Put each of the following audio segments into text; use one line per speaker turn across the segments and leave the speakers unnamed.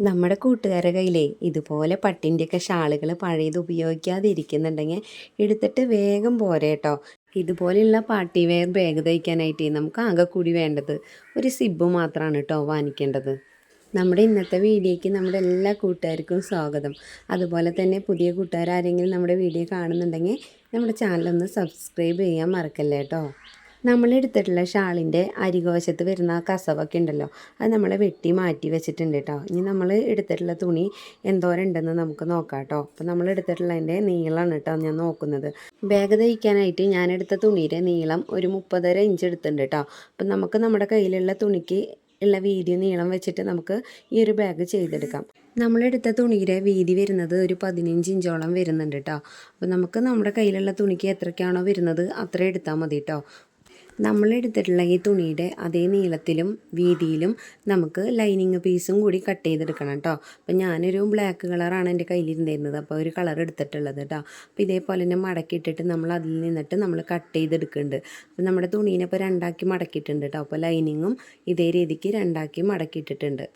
നമ്മുടെ കൂട്ടുകാരുടെ കയ്യിലേ ഇതുപോലെ പട്ടിൻ്റെയൊക്കെ ഷാളുകൾ പഴയത് ഉപയോഗിക്കാതിരിക്കുന്നുണ്ടെങ്കിൽ എടുത്തിട്ട് വേഗം പോരെ കേട്ടോ. ഇതുപോലെയുള്ള പാർട്ടി വെയർ ബാഗ് തയ്ക്കാനായിട്ട് നമുക്ക് ആകെ കൂടി വേണ്ടത് ഒരു സിബ്ബ് മാത്രമാണ് കേട്ടോ വാങ്ങിക്കേണ്ടത്. നമ്മുടെ ഇന്നത്തെ വീഡിയോയ്ക്ക് നമ്മുടെ എല്ലാ കൂട്ടുകാർക്കും സ്വാഗതം. അതുപോലെ തന്നെ പുതിയ കൂട്ടുകാരെങ്കിലും നമ്മുടെ വീഡിയോ കാണുന്നുണ്ടെങ്കിൽ നമ്മുടെ ചാനലൊന്ന് സബ്സ്ക്രൈബ് ചെയ്യാൻ മറക്കല്ലേ കേട്ടോ. നമ്മളെടുത്തിട്ടുള്ള ഷാളിൻ്റെ അരികവശത്ത് വരുന്ന ആ കസവൊക്കെ ഉണ്ടല്ലോ, അത് നമ്മൾ വെട്ടി മാറ്റി വെച്ചിട്ടുണ്ട് കേട്ടോ. ഇനി നമ്മൾ എടുത്തിട്ടുള്ള തുണി എന്തോരം ഉണ്ടെന്ന് നമുക്ക് നോക്കാം കേട്ടോ. അപ്പോൾ നമ്മൾ എടുത്തിട്ടുള്ളതിൻ്റെ നീളമാണ് കേട്ടോ ഞാൻ നോക്കുന്നത്. ബാഗ് തയ്ക്കാനായിട്ട് ഞാൻ എടുത്ത തുണിയുടെ നീളം ഒരു 30.5 ഇഞ്ച് എടുത്തിട്ടുണ്ട് കേട്ടോ. അപ്പം നമുക്ക് നമ്മുടെ കയ്യിലുള്ള തുണിക്ക് ഉള്ള വീതി നീളം വെച്ചിട്ട് നമുക്ക് ഈ ഒരു ബാഗ് ചെയ്തെടുക്കാം. നമ്മളെടുത്ത തുണിയുടെ വീതി വരുന്നത് ഒരു 15 ഇഞ്ചോളം വരുന്നുണ്ട് കേട്ടോ. അപ്പോൾ നമുക്ക് നമ്മുടെ കയ്യിലുള്ള തുണിക്ക് എത്രയ്ക്കാണോ വരുന്നത് അത്ര എടുത്താൽ മതി കേട്ടോ. നമ്മളെടുത്തിട്ടുള്ള ഈ തുണിയുടെ അതേ നീളത്തിലും വീതിയിലും നമുക്ക് ലൈനിങ് പീസും കൂടി കട്ട് ചെയ്തെടുക്കണം കേട്ടോ. അപ്പോൾ ഞാനൊരു ബ്ലാക്ക് കളറാണ് എൻ്റെ കയ്യിലിരുന്നിരുന്നത്, അപ്പോൾ ഒരു കളർ എടുത്തിട്ടുള്ളത് കേട്ടോ. അപ്പോൾ ഇതേപോലെ തന്നെ മടക്കിയിട്ടിട്ട് നമ്മൾ അതിൽ നിന്നിട്ട് നമ്മൾ കട്ട് ചെയ്തെടുക്കുന്നുണ്ട്. അപ്പോൾ നമ്മുടെ തുണീനെ ഇപ്പോൾ രണ്ടാക്കി മടക്കിയിട്ടുണ്ട് കേട്ടോ. അപ്പോൾ ലൈനിങ്ങും ഇതേ രീതിക്ക് രണ്ടാക്കി മടക്കിയിട്ടിട്ടുണ്ട്.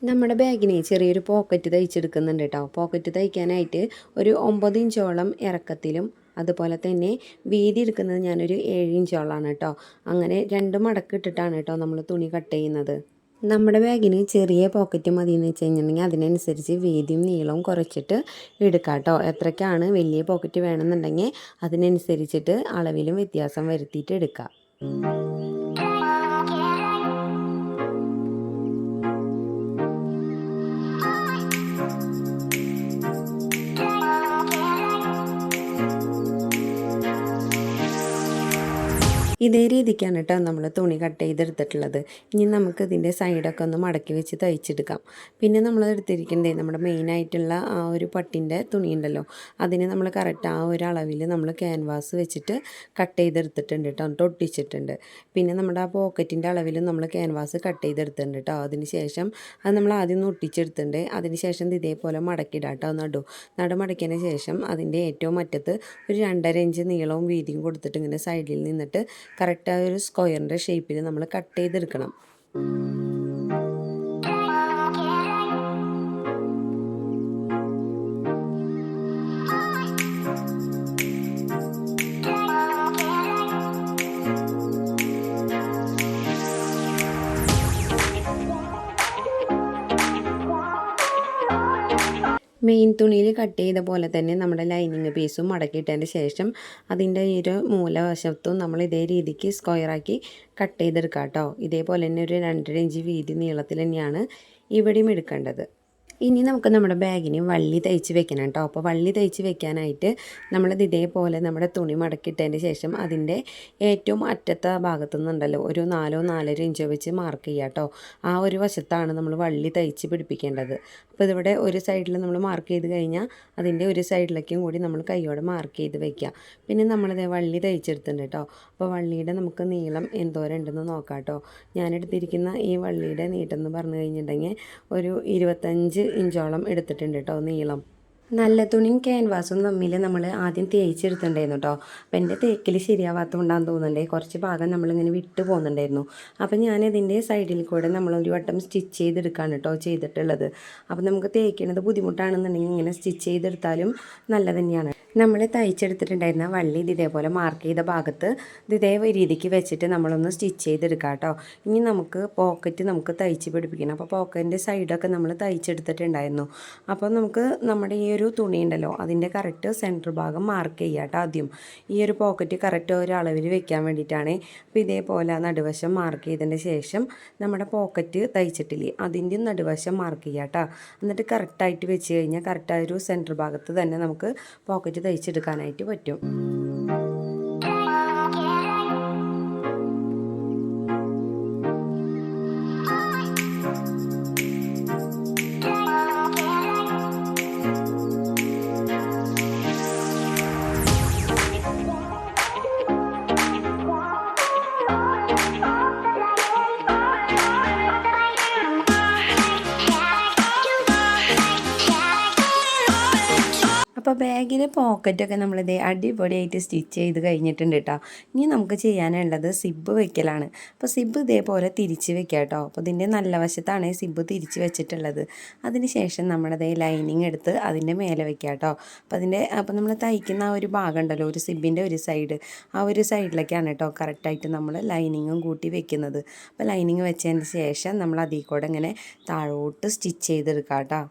നമ്മുടെ ബാഗിന് ചെറിയൊരു പോക്കറ്റ് തയ്ച്ചെടുക്കുന്നുണ്ട് കേട്ടോ. പോക്കറ്റ് തയ്ക്കാനായിട്ട് ഒരു 9 ഇഞ്ചോളം ഇറക്കത്തിലും അതുപോലെ തന്നെ വീതി എടുക്കുന്നത് ഞാനൊരു 7 ഇഞ്ചോളാണ് കേട്ടോ. അങ്ങനെ 2 മടക്ക് ഇട്ടിട്ടാണ് കേട്ടോ നമ്മൾ തുണി കട്ട് ചെയ്യുന്നത്. നമ്മുടെ ബാഗിന് ചെറിയ പോക്കറ്റ് മതി എന്ന് വെച്ച് കഴിഞ്ഞിട്ടുണ്ടെങ്കിൽ അതിനനുസരിച്ച് വീതിയും നീളവും കുറച്ചിട്ട് എടുക്കാം കേട്ടോ. എത്രയ്ക്കാണ് വലിയ പോക്കറ്റ് വേണമെന്നുണ്ടെങ്കിൽ അതിനനുസരിച്ചിട്ട് അളവിലും വ്യത്യാസം വരുത്തിയിട്ട് എടുക്കാം. ഇതേ രീതിക്കാണ് കേട്ടോ നമ്മൾ തുണി കട്ട് ചെയ്തെടുത്തിട്ടുള്ളത്. ഇനി നമുക്ക് ഇതിൻ്റെ സൈഡൊക്കെ ഒന്ന് മടക്കി വെച്ച് തയ്ച്ചെടുക്കാം. പിന്നെ നമ്മൾ എടുത്തിരിക്കേണ്ടത് നമ്മുടെ മെയിനായിട്ടുള്ള ആ ഒരു പട്ടിൻ്റെ തുണി ഉണ്ടല്ലോ, അതിന് നമ്മൾ കറക്റ്റ് ആ ഒരു അളവിൽ നമ്മൾ ക്യാൻവാസ് വെച്ചിട്ട് കട്ട് ചെയ്തെടുത്തിട്ടുണ്ട് കേട്ടോ, ഒട്ടിച്ചിട്ടുണ്ട്. പിന്നെ നമ്മുടെ ആ പോക്കറ്റിൻ്റെ അളവിലും നമ്മൾ ക്യാൻവാസ് കട്ട് ചെയ്തെടുത്തിട്ടുണ്ട് കേട്ടോ. അതിന് ശേഷം അത് നമ്മൾ ആദ്യം ഒന്ന് ഒട്ടിച്ചെടുത്തിട്ടുണ്ട്. അതിന് ശേഷം ഇതേപോലെ മടക്കിയിടാം കേട്ടോ. നടു മടക്കിയതിന് ശേഷം അതിൻ്റെ ഏറ്റവും അറ്റത്ത് ഒരു 2.5 ഇഞ്ച് നീളവും വീതിയും കൊടുത്തിട്ട് ഇങ്ങനെ സൈഡിൽ നിന്നിട്ട് കറക്റ്റ് ആ ഒരു സ്ക്വയറിൻ്റെ ഷേപ്പിൽ നമ്മൾ കട്ട് ചെയ്തെടുക്കണം. മെയിൻ തുണിയിൽ കട്ട് ചെയ്ത പോലെ തന്നെ നമ്മുടെ ലൈനിങ് പീസും മടക്കിയിട്ടതിന് ശേഷം അതിൻ്റെ ഒരു മൂലവശത്തും നമ്മൾ ഇതേ രീതിക്ക് സ്ക്വയറാക്കി കട്ട് ചെയ്തെടുക്കാം കേട്ടോ. ഇതേപോലെ തന്നെ ഒരു 2.5 ഇഞ്ച് വീതി നീളത്തിൽ തന്നെയാണ് ഇവിടെയും എടുക്കേണ്ടത്. ഇനി നമുക്ക് നമ്മുടെ ബാഗിന് വള്ളി തയ്ച്ച് വെക്കണം കേട്ടോ. അപ്പോൾ വള്ളി തയ്ച്ച് വെക്കാനായിട്ട് നമ്മളത് ഇതേപോലെ നമ്മുടെ തുണി മടക്കിയിട്ടതിന് ശേഷം അതിൻ്റെ ഏറ്റവും അറ്റത്തെ ഭാഗത്തു നിന്നുണ്ടല്ലോ ഒരു 4-4.5 ഇഞ്ച് വെച്ച് മാർക്ക് ചെയ്യുക കേട്ടോ. ആ ഒരു വശത്താണ് നമ്മൾ വള്ളി തയ്ച്ച് പിടിപ്പിക്കേണ്ടത്. അപ്പോൾ ഇതിവിടെ ഒരു സൈഡിൽ നമ്മൾ മാർക്ക് ചെയ്ത് കഴിഞ്ഞാൽ അതിൻ്റെ ഒരു സൈഡിലേക്കും കൂടി നമ്മൾ കൈയോടെ മാർക്ക് ചെയ്ത് വയ്ക്കുക. പിന്നെ നമ്മളിത് വള്ളി തയ്ച്ചെടുത്തിട്ടുണ്ട് കേട്ടോ. അപ്പോൾ വള്ളിയുടെ നമുക്ക് നീളം എന്തോരം ഉണ്ടെന്ന് നോക്കാം കേട്ടോ. ഞാനെടുത്തിരിക്കുന്ന ഈ വള്ളിയുടെ നീട്ടം എന്ന് പറഞ്ഞു കഴിഞ്ഞിട്ടുണ്ടെങ്കിൽ ഒരു 25 ഇഞ്ചോളം എടുത്തിട്ടുണ്ട് കേട്ടോ നീളം. നല്ല തുണിയും ക്യാൻവാസും തമ്മിൽ നമ്മൾ ആദ്യം തേച്ചെടുത്തിട്ടുണ്ടായിരുന്നു കേട്ടോ. അപ്പോൾ എൻ്റെ തേക്കിൽ ശരിയാവാത്തതുകൊണ്ടാന്ന് തോന്നുന്നുണ്ട് കുറച്ച് ഭാഗം നമ്മളിങ്ങനെ വിട്ട് പോകുന്നുണ്ടായിരുന്നു. അപ്പോൾ ഞാനിതിൻ്റെ സൈഡിൽ കൂടെ നമ്മളൊരു വട്ടം സ്റ്റിച്ച് ചെയ്തെടുക്കുകയാണ് കേട്ടോ ചെയ്തിട്ടുള്ളത്. അപ്പോൾ നമുക്ക് തേക്കുന്നത് ബുദ്ധിമുട്ടാണെന്നുണ്ടെങ്കിൽ ഇങ്ങനെ സ്റ്റിച്ച് ചെയ്തെടുത്താലും നല്ലത് തന്നെയാണ്. നമ്മൾ തയ്ച്ചെടുത്തിട്ടുണ്ടായിരുന്ന വള്ളി ഇതേപോലെ മാർക്ക് ചെയ്ത ഭാഗത്ത് ഇതേ രീതിക്ക് വെച്ചിട്ട് നമ്മളൊന്ന് സ്റ്റിച്ച് ചെയ്തെടുക്കാം കേട്ടോ. ഇനി നമുക്ക് പോക്കറ്റ് നമുക്ക് തയ്ച്ച് പിടിപ്പിക്കണം. അപ്പോൾ പോക്കറ്റിൻ്റെ സൈഡൊക്കെ നമ്മൾ തയ്ച്ചെടുത്തിട്ടുണ്ടായിരുന്നു. അപ്പോൾ നമുക്ക് നമ്മുടെ ഈ ഒരു തുണി ഉണ്ടല്ലോ അതിൻ്റെ കറക്റ്റ് സെൻറ്റർ ഭാഗം മാർക്ക് ചെയ്യുക കേട്ടോ. ആദ്യം ഈ ഒരു പോക്കറ്റ് കറക്റ്റ് ഒരു അളവിൽ വെക്കാൻ വേണ്ടിയിട്ടാണ്. അപ്പോൾ ഇതേപോലെ നടുവശം മാർക്ക് ചെയ്തതിന് ശേഷം നമ്മുടെ പോക്കറ്റ് തയ്ച്ചിട്ടില്ലേ അതിൻ്റെ നടുവശം മാർക്ക് ചെയ്യുക കേട്ടോ. എന്നിട്ട് കറക്റ്റായിട്ട് വെച്ച് കഴിഞ്ഞാൽ കറക്റ്റ് ആ ഒരു സെൻറ്റർ ഭാഗത്ത് തന്നെ നമുക്ക് പോക്കറ്റ് തയ്ച്ചെടുക്കാനായിട്ട് പറ്റും. അപ്പോൾ ബാഗിലെ പോക്കറ്റൊക്കെ നമ്മളിതേ അടിപൊളിയായിട്ട് സ്റ്റിച്ച് ചെയ്ത് കഴിഞ്ഞിട്ടുണ്ട് കേട്ടോ. ഇനി നമുക്ക് ചെയ്യാനുള്ളത് സിബ്ബ് വെക്കലാണ്. അപ്പോൾ സിബ്ബ് ഇതേപോലെ തിരിച്ച് വെക്കുക കേട്ടോ. അപ്പോൾ ഇതിൻ്റെ നല്ല വശത്താണ് സിബ്ബ് തിരിച്ച് വെച്ചിട്ടുള്ളത്. അതിന് ശേഷം നമ്മളിതേ ലൈനിങ് എടുത്ത് അതിൻ്റെ മേലെ വെക്കുക കേട്ടോ. അപ്പോൾ നമ്മൾ തയ്ക്കുന്ന ആ ഒരു ഭാഗം ഉണ്ടല്ലോ, ഒരു സിബിൻ്റെ ഒരു സൈഡ്, ആ ഒരു സൈഡിലേക്കാണ് കേട്ടോ കറക്റ്റായിട്ട് നമ്മൾ ലൈനിങ്ങും കൂട്ടി വെക്കുന്നത്. അപ്പോൾ ലൈനിങ് വെച്ചതിന് ശേഷം നമ്മൾ അതിൽ കൂടെ ഇങ്ങനെ താഴോട്ട് സ്റ്റിച്ച് ചെയ്തെടുക്കാം കേട്ടോ.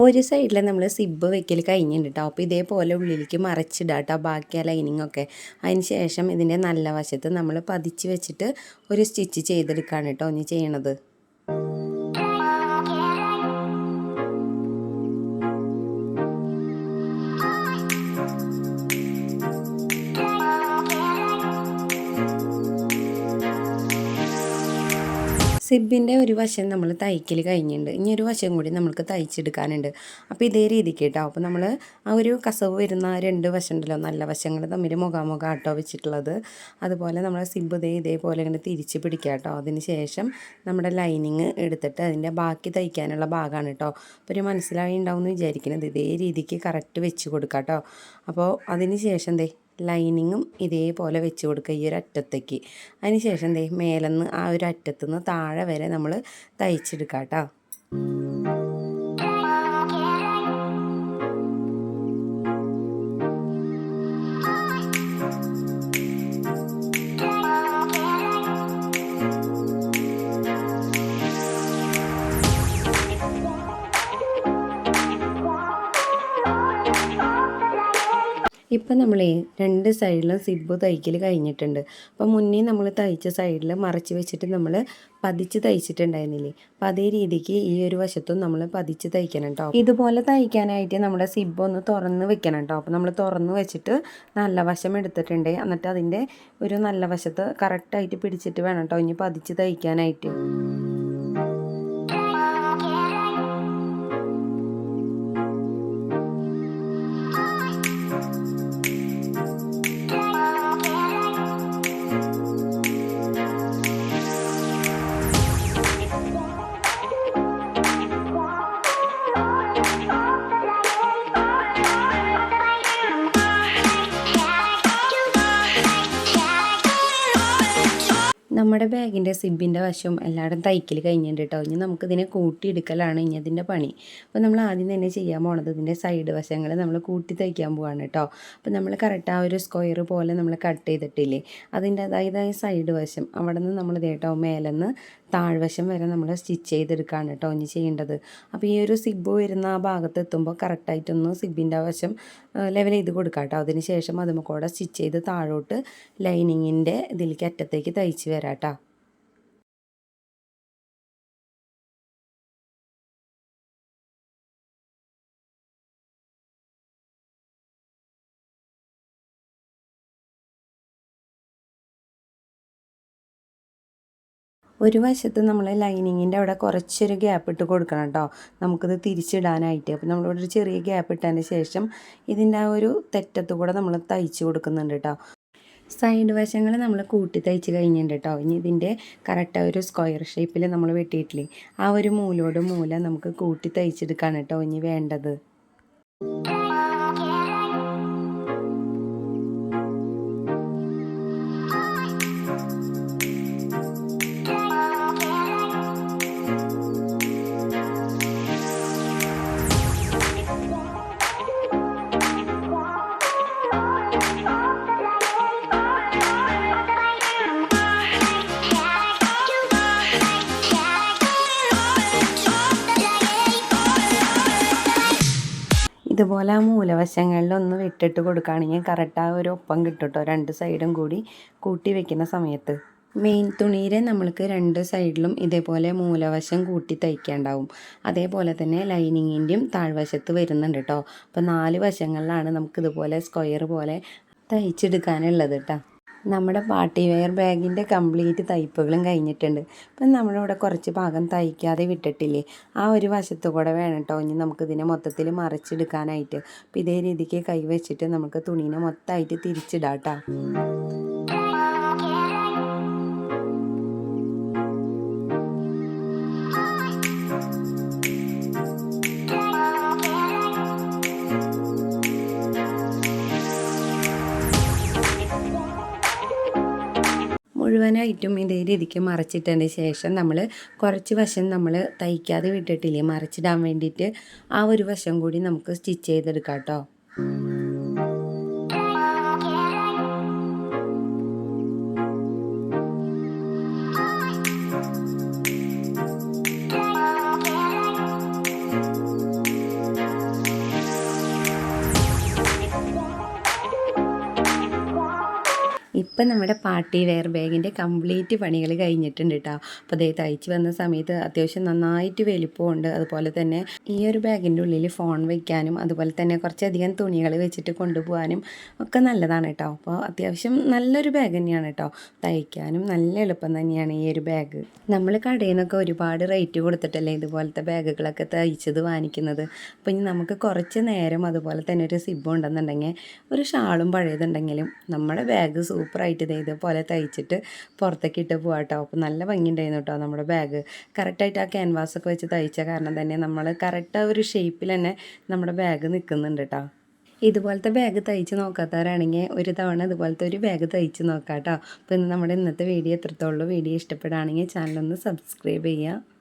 ഒരു സൈഡിൽ നമ്മൾ സിബ്ബ് വെക്കൽ കഴിഞ്ഞിട്ടുണ്ട് കേട്ടോ. അപ്പോൾ ഇതേപോലെ ഉള്ളിലേക്ക് മറച്ചിടുക കേട്ടോ ബാക്കി ആ ലൈനിങ്ങൊക്കെ. അതിന് ശേഷം ഇതിൻ്റെ നല്ല വശത്ത് നമ്മൾ പതിച്ച് വെച്ചിട്ട് ഒരു സ്റ്റിച്ച് ചെയ്തെടുക്കുകയാണ് കേട്ടോ ഇനി ചെയ്യണത്. സിബിൻ്റെ ഒരു വശം നമ്മൾ തയ്ക്കൽ കഴിഞ്ഞിട്ടുണ്ട്. ഇനി ഒരു വശം കൂടി നമുക്ക് തയ്ച്ചെടുക്കാനുണ്ട്. അപ്പോൾ ഇതേ രീതിക്ക് കേട്ടോ. അപ്പോൾ നമ്മൾ ആ ഒരു കസവ് വരുന്ന രണ്ട് വശം ഉണ്ടല്ലോ, നല്ല വശങ്ങൾ തമ്മിൽ മുഖാമുഖം ആട്ടോ വെച്ചിട്ടുള്ളത്. അതുപോലെ നമ്മൾ സിബ് ഇതേപോലെ ഇങ്ങനെ തിരിച്ച് പിടിക്കുക കേട്ടോ. അതിന് ശേഷം നമ്മുടെ ലൈനിങ് എടുത്തിട്ട് അതിൻ്റെ ബാക്കി തയ്ക്കാനുള്ള ഭാഗമാണ് കേട്ടോ. അപ്പോൾ ഒരു മനസ്സിലായി ഉണ്ടാവും എന്ന് വിചാരിക്കുന്നത്. ഇതേ രീതിക്ക് കറക്റ്റ് വെച്ച് കൊടുക്കാം കേട്ടോ. അപ്പോൾ അതിന് ശേഷം ലൈനിങ്ങും ഇതേപോലെ വെച്ച് കൊടുക്കുക ഈ ഒരു അറ്റത്തേക്ക്. അതിന് ശേഷം മേലെന്ന് ആ ഒരു അറ്റത്തുനിന്ന് താഴെ വരെ നമ്മൾ തയ്ച്ചെടുക്കാം കേട്ടോ. ഇപ്പം നമ്മളേ രണ്ട് സൈഡിലും സിബ്ബ് തയ്ക്കൽ കഴിഞ്ഞിട്ടുണ്ട്. അപ്പോൾ മുന്നേ നമ്മൾ തയ്ച്ച സൈഡിൽ മറച്ച് വെച്ചിട്ട് നമ്മൾ പതിച്ച് തയ്ച്ചിട്ടുണ്ടായിരുന്നില്ലേ. അപ്പോൾ അതേ രീതിക്ക് ഈ ഒരു വശത്തും നമ്മൾ പതിച്ച് തയ്ക്കണം കേട്ടോ. ഇതുപോലെ തയ്ക്കാനായിട്ട് നമ്മുടെ സിബ്ബ് ഒന്ന് തുറന്ന് വെക്കണം കേട്ടോ. അപ്പോൾ നമ്മൾ തുറന്ന് വെച്ചിട്ട് നല്ല വശം എടുത്തിട്ടുണ്ട്. എന്നിട്ട് അതിൻ്റെ ഒരു നല്ല വശത്ത് കറക്റ്റായിട്ട് പിടിച്ചിട്ട് വേണം കേട്ടോ ഇനി പതിച്ച് തയ്ക്കാനായിട്ട്. നമ്മുടെ ബാഗിൻ്റെ സിബിൻ്റെ വശവും എല്ലായിടും തയ്ക്കൽ കഴിഞ്ഞിട്ടുണ്ട് കേട്ടോ. ഇനി നമുക്കിതിനെ കൂട്ടിയെടുക്കലാണ് ഇനി അതിൻ്റെ പണി. അപ്പോൾ നമ്മൾ ആദ്യം തന്നെ ചെയ്യാൻ പോണത് ഇതിൻ്റെ സൈഡ് വശങ്ങൾ നമ്മൾ കൂട്ടി തയ്ക്കാൻ പോവാണ് കേട്ടോ. അപ്പോൾ നമ്മൾ കറക്റ്റ് ആ ഒരു സ്ക്വയർ പോലെ നമ്മൾ കട്ട് ചെയ്തിട്ടില്ലേ, അതിൻ്റെ അതായത് സൈഡ് വശം അവിടെ നിന്ന് നമ്മൾ കേട്ടോ മേലെന്ന് താഴ്വശം വരെ നമ്മൾ സ്റ്റിച്ച് ചെയ്തെടുക്കുകയാണ് കേട്ടോ ഇനി ചെയ്യേണ്ടത്. അപ്പോൾ ഈ ഒരു സിബ്ബ് വരുന്ന ആ ഭാഗത്ത് എത്തുമ്പോൾ കറക്റ്റായിട്ടൊന്ന് സിബിൻ്റെ വശം ലെവൽ ചെയ്ത് കൊടുക്കാം കേട്ടോ. അതിന് ശേഷം അതുമ്പോൾ കൂടെ സ്റ്റിച്ച് ചെയ്ത് താഴോട്ട് ലൈനിങ്ങിൻ്റെ ഇതിലേക്ക് അറ്റത്തേക്ക് തയ്ച്ച് വരാം കേട്ടോ. ഒരു വശത്ത് നമ്മൾ ലൈനിങ്ങിൻ്റെ അവിടെ കുറച്ചൊരു ഗ്യാപ്പ് ഇട്ട് കൊടുക്കണം കേട്ടോ നമുക്കിത് തിരിച്ചിടാനായിട്ട്. അപ്പോൾ നമ്മളിവിടെ ഒരു ചെറിയ ഗ്യാപ്പ് ഇട്ടതിന് ശേഷം ഇതിൻ്റെ ആ ഒരു തെറ്റത്ത് കൂടെ നമ്മൾ തയ്ച്ച് കൊടുക്കുന്നുണ്ട് കേട്ടോ. സൈഡ് വശങ്ങൾ നമ്മൾ കൂട്ടി തയ്ച്ച് കഴിഞ്ഞിട്ടുണ്ട് കേട്ടോ. ഇനി ഇതിൻ്റെ കറക്റ്റ് ഒരു സ്ക്വയർ ഷേപ്പിൽ നമ്മൾ വെട്ടിയിട്ടില്ലേ, ആ ഒരു മൂലോട് മൂല നമുക്ക് കൂട്ടി തയ്ച്ചെടുക്കാണ് കേട്ടോ ഇനി വേണ്ടത്. ഇതുപോലെ ആ മൂലവശങ്ങളിലൊന്ന് വിട്ടിട്ട് കൊടുക്കുകയാണെങ്കിൽ കറക്റ്റ് ആ ഒരു ഒപ്പം കിട്ടും കേട്ടോ രണ്ട് സൈഡും കൂടി കൂട്ടി വെക്കുന്ന സമയത്ത്. മെയിൻ തുണിയിൽ നമ്മൾക്ക് രണ്ട് സൈഡിലും ഇതേപോലെ മൂലവശം കൂട്ടി തയ്ക്കാണ്ടാവും. അതേപോലെ തന്നെ ലൈനിങ്ങിൻ്റെയും താഴ്വശത്ത് വരുന്നുണ്ട് കേട്ടോ. അപ്പോൾ 4 വശങ്ങളിലാണ് നമുക്കിതുപോലെ സ്ക്വയർ പോലെ തയ്ച്ചെടുക്കാനുള്ളത് കേട്ടോ. നമ്മുടെ പാർട്ടി വെയർ ബാഗിൻ്റെ കംപ്ലീറ്റ് തയ്പ്പുകളും കഴിഞ്ഞിട്ടുണ്ട്. ഇപ്പം നമ്മളിവിടെ കുറച്ച് ഭാഗം തയ്ക്കാതെ വിട്ടിട്ടില്ലേ, ആ ഒരു വശത്തു കൂടെ വേണം കേട്ടോ ഇനി നമുക്കിതിനെ മൊത്തത്തിൽ മറിച്ചെടുക്കാനായിട്ട്. അപ്പോൾ ഇതേ രീതിക്ക് കൈ വെച്ചിട്ട് നമുക്ക് തുണീനെ മൊത്തമായിട്ട് തിരിച്ചിടാം കേട്ടോ. മുഴുവനായിട്ടും ഇതേ രീതിക്ക് മറിച്ചിട്ടതിന് ശേഷം നമ്മൾ കുറച്ച് വശം നമ്മൾ തയ്ക്കാതെ വിട്ടിട്ടില്ലേ മറിച്ചിടാൻ വേണ്ടിയിട്ട്, ആ ഒരു വശം കൂടി നമുക്ക് സ്റ്റിച്ച് ചെയ്തെടുക്കാം കേട്ടോ. ഇപ്പം നമ്മുടെ പാർട്ടി വെയർ ബാഗിൻ്റെ കംപ്ലീറ്റ് പണികൾ കഴിഞ്ഞിട്ടുണ്ട് കേട്ടോ. അപ്പോൾ അതേ തയ്ച്ച് വന്ന സമയത്ത് അത്യാവശ്യം നന്നായിട്ട് വലിപ്പമുണ്ട്. അതുപോലെ തന്നെ ഈ ഒരു ബാഗിൻ്റെ ഉള്ളിൽ ഫോൺ വയ്ക്കാനും അതുപോലെ തന്നെ കുറച്ചധികം തുണികൾ വെച്ചിട്ട് കൊണ്ടുപോകാനും ഒക്കെ നല്ലതാണ് കേട്ടോ. അപ്പോൾ അത്യാവശ്യം നല്ലൊരു ബാഗ് തന്നെയാണ് കേട്ടോ. തയ്ക്കാനും നല്ല എളുപ്പം തന്നെയാണ് ഈ ഒരു ബാഗ്. നമ്മൾ കടയിൽ നിന്നൊക്കെ ഒരുപാട് റേറ്റ് കൊടുത്തിട്ടല്ലേ ഇതുപോലത്തെ ബാഗുകളൊക്കെ തയ്ച്ചത് വാങ്ങിക്കുന്നത്. അപ്പോൾ ഇനി നമുക്ക് കുറച്ച് നേരം അതുപോലെ തന്നെ ഒരു സിബ് ഉണ്ടെന്നുണ്ടെങ്കിൽ ഒരു ഷാളും പഴയതുണ്ടെങ്കിലും നമ്മുടെ ബാഗ് സൂപ്പറായിട്ട് ഇതേപോലെ തയ്ച്ചിട്ട് പുറത്തേക്ക് ഇട്ട് പോകാം കേട്ടോ. അപ്പോൾ നല്ല ഭംഗിയുണ്ടായിരുന്നു കേട്ടോ നമ്മുടെ ബാഗ്. കറക്റ്റായിട്ട് ആ ക്യാൻവാസൊക്കെ വെച്ച് തയ്ച്ച കാരണം തന്നെ നമ്മൾ കറക്റ്റ് ആ ഒരു ഷേപ്പിൽ തന്നെ നമ്മുടെ ബാഗ് നിൽക്കുന്നുണ്ട് കേട്ടോ. ഇതുപോലത്തെ ബാഗ് തയ്ച്ച് നോക്കാത്തവരാണെങ്കിൽ ഒരു തവണ ഇതുപോലത്തെ ഒരു ബാഗ് തയ്ച്ച് നോക്കാം കേട്ടോ. അപ്പോൾ നമ്മുടെ ഇന്നത്തെ വീഡിയോ എത്രത്തോളം വീഡിയോ ഇഷ്ടപ്പെടുകയാണെങ്കിൽ ചാനലൊന്ന് സബ്സ്ക്രൈബ് ചെയ്യുക.